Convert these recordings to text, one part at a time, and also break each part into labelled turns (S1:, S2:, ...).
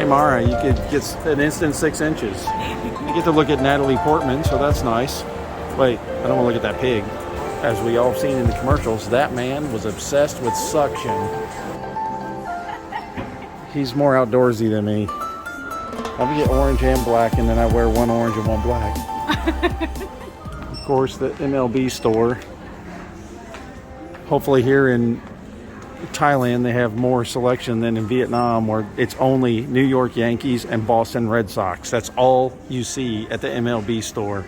S1: Mara, you could get an instant 6 inches. You get to look at Natalie Portman, so that's nice. Wait, I don't want to look at that pig. As we all seen in the commercials, that man was obsessed with suction. He's more outdoorsy than me. I get orange and black, and then I wear one orange and one black. Of course, the MLB store. Hopefully here in Thailand they have more selection than in Vietnam, where it's only New York Yankees and Boston Red Sox. That's all you see at the MLB store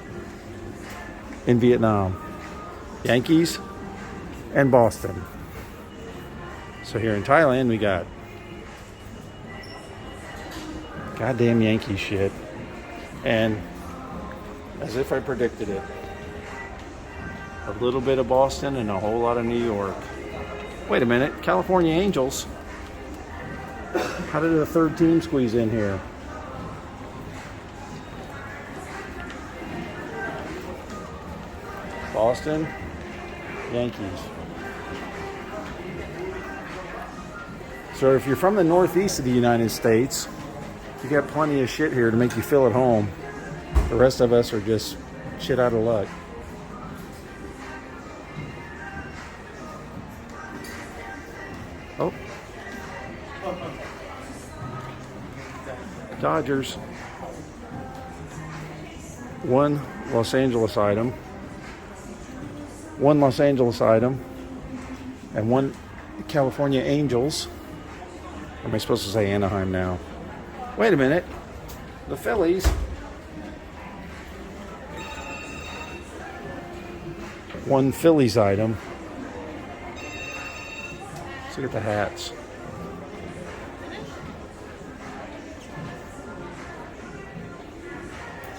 S1: in Vietnam. Yankees and Boston. So here in Thailand we got goddamn Yankee shit. And as if I predicted it, a little bit of Boston and a whole lot of New York. Wait a minute, California Angels. How did the third team squeeze in here? Boston, Yankees. So if you're from the northeast of the United States, you got plenty of shit here to make you feel at home. The rest of us are just shit out of luck. Oh. Dodgers. One Los Angeles item. One Los Angeles item. And one California Angels. Or am I supposed to say Anaheim now? Wait a minute. The Phillies. One Phillies item. Let's look at the hats.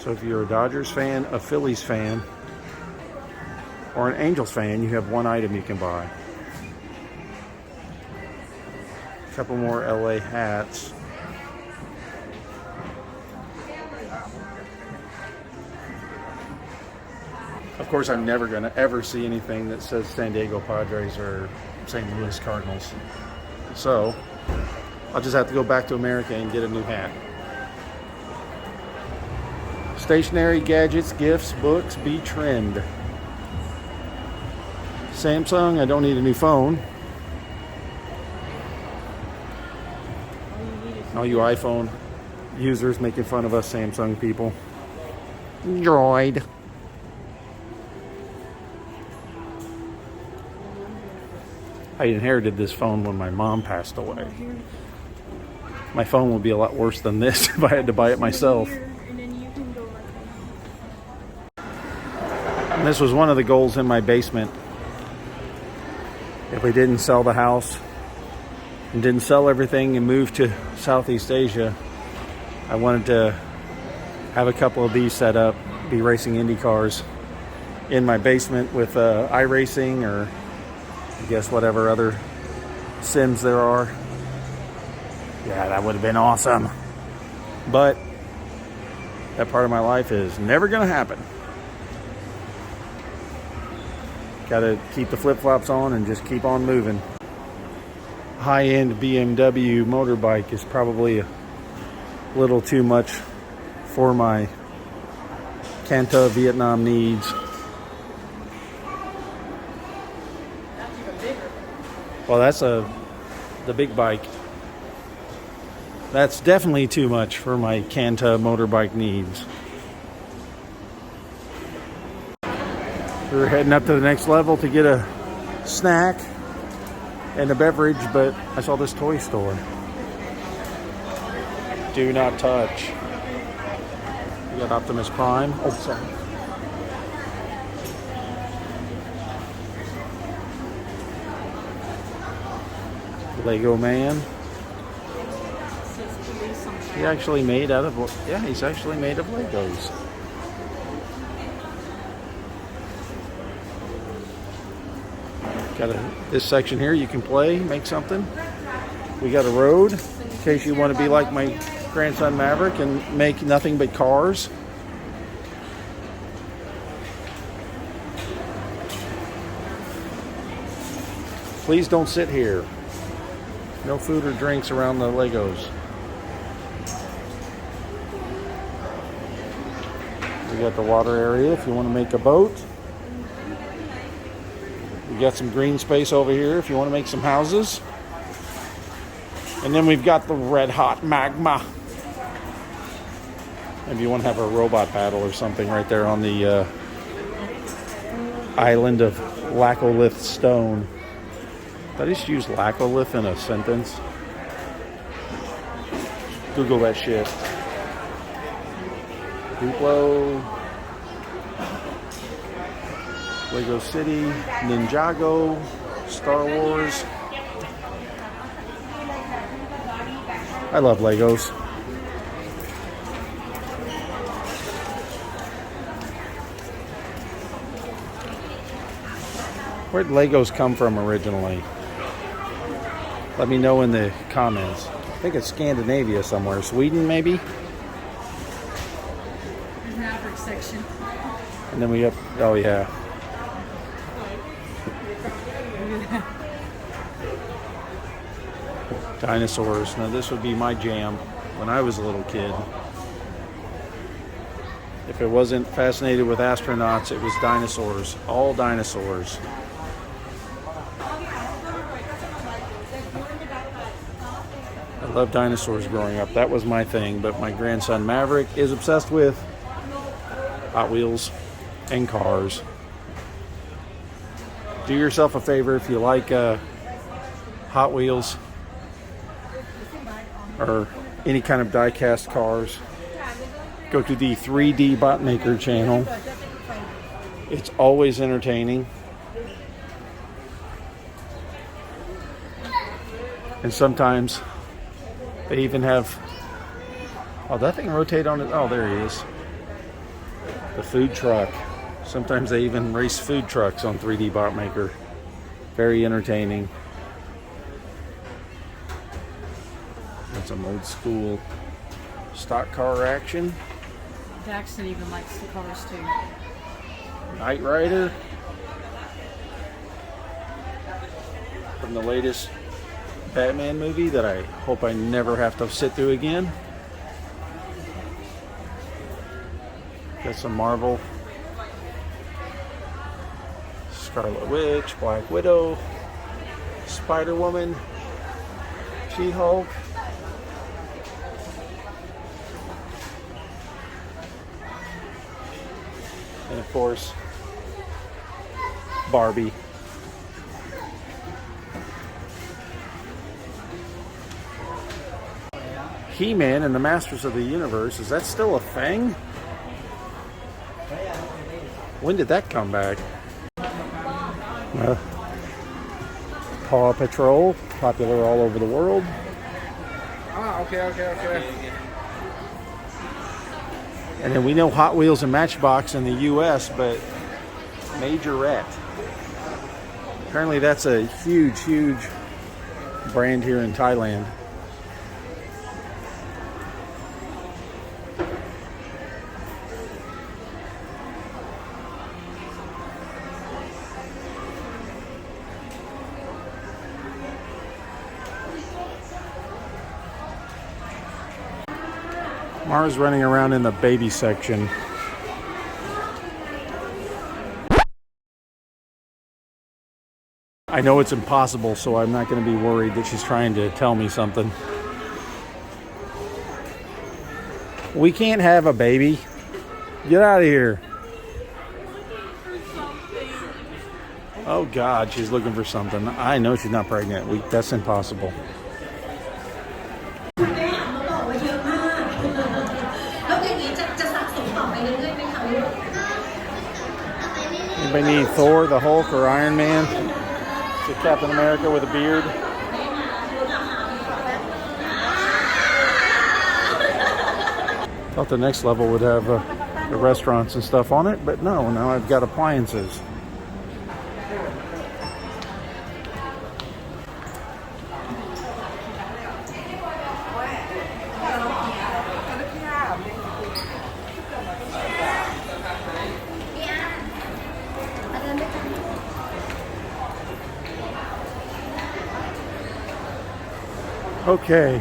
S1: So if you're a Dodgers fan, a Phillies fan, or an Angels fan, you have one item you can buy. A couple more LA hats. Of course, I'm never going to ever see anything that says San Diego Padres or St. Louis Cardinals. So, I'll just have to go back to America and get a new hat. Stationery, gadgets, gifts, books, be trend. Samsung, I don't need a new phone. All you iPhone users making fun of us Samsung people. Droid. I inherited this phone when my mom passed away. My phone would be a lot worse than this if I had to buy it myself. And this was one of the goals in my basement. If we didn't sell the house and didn't sell everything and move to Southeast Asia, I wanted to have a couple of these set up, be racing Indy cars in my basement with iRacing or I guess whatever other sims there are. Yeah, that would have been awesome. But that part of my life is never going to happen. Got to keep the flip-flops on and just keep on moving. High-end BMW motorbike is probably a little too much for my Canta Vietnam needs. Well, that's the big bike. That's definitely too much for my Canta motorbike needs. We're heading up to the next level to get a snack and a beverage, but I saw this toy store. Do not touch. We got Optimus Prime. Oh, sorry. Lego Man. He actually made out of, yeah, he's actually made of Legos. Got this section here you can play, make something. We got a road in case you want to be like my grandson Maverick and make nothing but cars. Please don't sit here. No food or drinks around the Legos. got the water area if you want to make a boat. We got some green space over here if you want to make some houses. And then we've got the red hot magma. If you want to have a robot paddle or something right there on the island of Laccolith Stone. Did I just use Laccolith in a sentence? Google that shit. Duplo, Lego City, Ninjago, Star Wars. I love Legos. Where'd Legos come from originally? Let me know in the comments. I think it's Scandinavia somewhere. Sweden, maybe?
S2: There's an African section.
S1: And then we have, oh yeah. Dinosaurs. Now this would be my jam when I was a little kid. If it wasn't fascinated with astronauts, it was dinosaurs. All dinosaurs. I loved dinosaurs growing up. That was my thing. But my grandson Maverick is obsessed with Hot Wheels and cars. Do yourself a favor if you like Hot Wheels or any kind of die-cast cars. Go to the 3D Bot Maker channel. It's always entertaining. And sometimes they even have, oh, that thing rotate on it. Oh, there he is. The food truck. Sometimes they even race food trucks on 3D Bot Maker. Very entertaining. That's some old school stock car action.
S2: Jackson even likes the cars too.
S1: Knight Rider. From the latest Batman movie that I hope I never have to sit through again. Got some Marvel. Scarlet Witch, Black Widow, Spider-Woman, She-Hulk. And of course, Barbie. He-Man and the Masters of the Universe, is that still a thing? When did that come back? Paw Patrol, popular all over the world.
S3: Ah, okay.
S1: And then we know Hot Wheels and Matchbox in the US, but Majorette. Apparently that's a huge brand here in Thailand. Mara's running around in the baby section. I know it's impossible, so I'm not going to be worried that she's trying to tell me something. We can't have a baby. Get out of here. Oh God, she's looking for something. I know she's not pregnant. That's impossible. Anybody need Thor, the Hulk, or Iron Man? Is it Captain America with a beard? Thought the next level would have the restaurants and stuff on it, but no, now I've got appliances. Okay,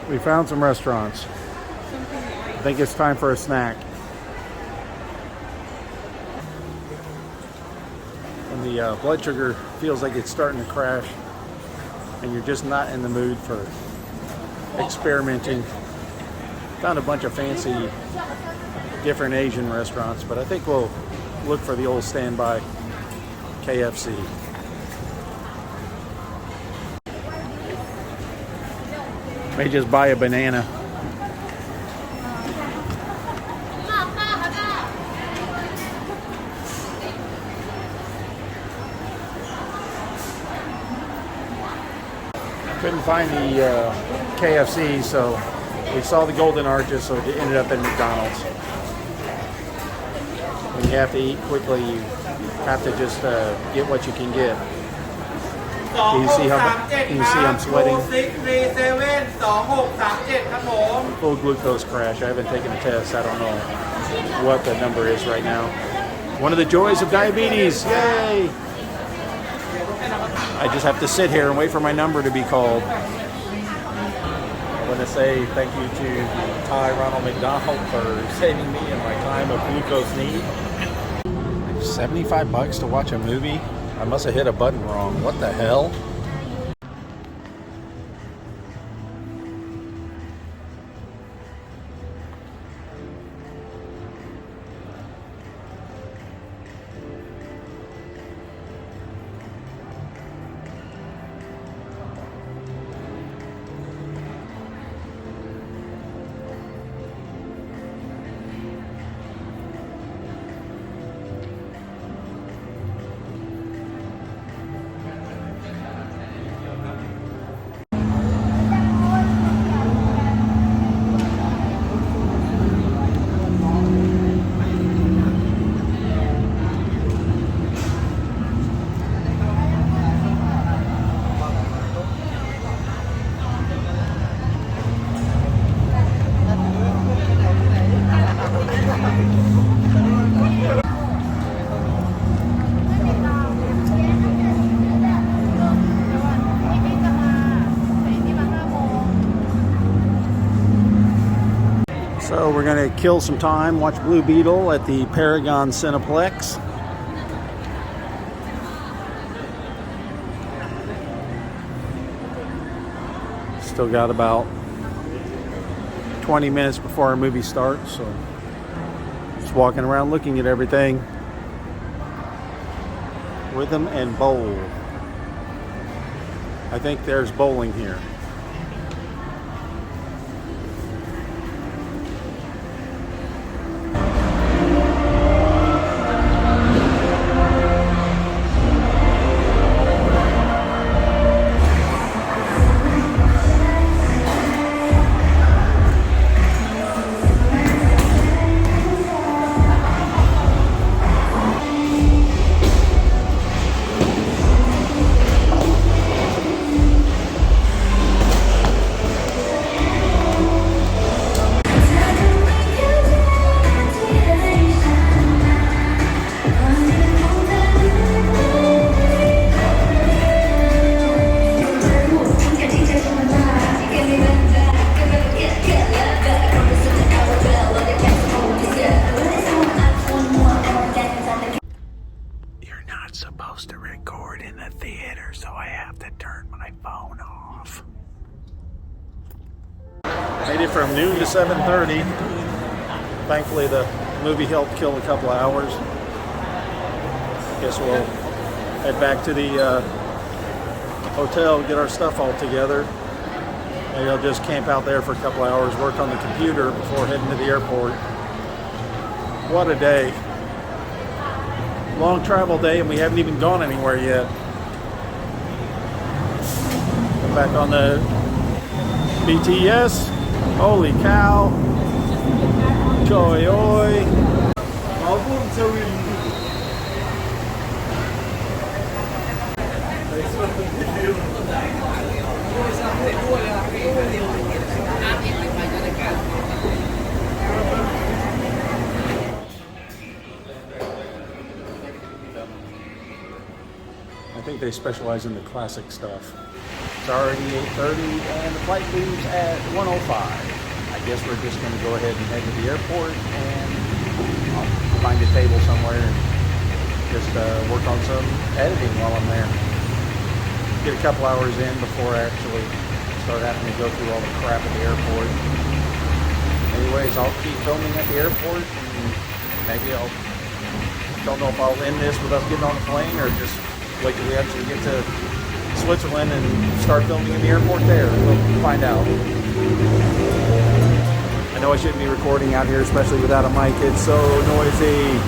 S1: we found some restaurants. I think it's time for a snack. the blood sugar feels like it's starting to crash and you're just not in the mood for experimenting. Found a bunch of fancy different Asian restaurants, but I think we'll look for the old standby KFC. May just buy a banana. Couldn't find the KFC, so we saw the Golden Arches, so it ended up in McDonald's. When you have to eat quickly, you have to just get what you can get. Can you see I'm sweating? Full glucose crash. I haven't taken a test. I don't know what the number is right now. One of the joys of diabetes. Yay! I just have to sit here and wait for my number to be called. I want to say thank you to Thai Ronald McDonald for saving me in my time of glucose need. $75 to watch a movie? I must have hit a button wrong. What the hell? So we're going to kill some time, watch Blue Beetle at the Paragon Cineplex. Still got about 20 minutes before our movie starts, so just walking around looking at everything. Rhythm and Bowl. I think there's bowling here. Supposed to record in the theater, so I have to turn my phone off. Made it from noon to 7:30. Thankfully, the movie helped kill a couple of hours. Guess we'll head back to the hotel, get our stuff all together. Maybe I'll just camp out there for a couple of hours, work on the computer before heading to the airport. What a day. Long travel day, and we haven't even gone anywhere yet. Back on the BTS. Holy cow. Choi oi. I think they specialize in the classic stuff. It's already 8:30 and the flight leaves at 1:05. I guess we're just going to go ahead and head to the airport and I'll find a table somewhere and just work on some editing while I'm there. Get a couple hours in before I actually start having to go through all the crap at the airport. Anyways, I'll keep filming at the airport, and maybe don't know if I'll end this with us getting on the plane or just wait till we actually get to Switzerland and start filming in the airport there. We'll find out. I know I shouldn't be recording out here, especially without a mic. It's so noisy.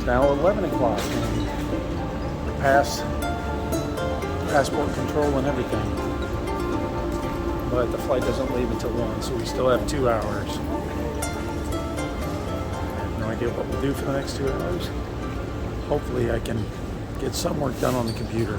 S1: Now 11 o'clock and past passport control and everything, but the flight doesn't leave until 1, so we still have 2 hours. I have no idea what we'll do for the next 2 hours. Hopefully I can get some work done on the computer.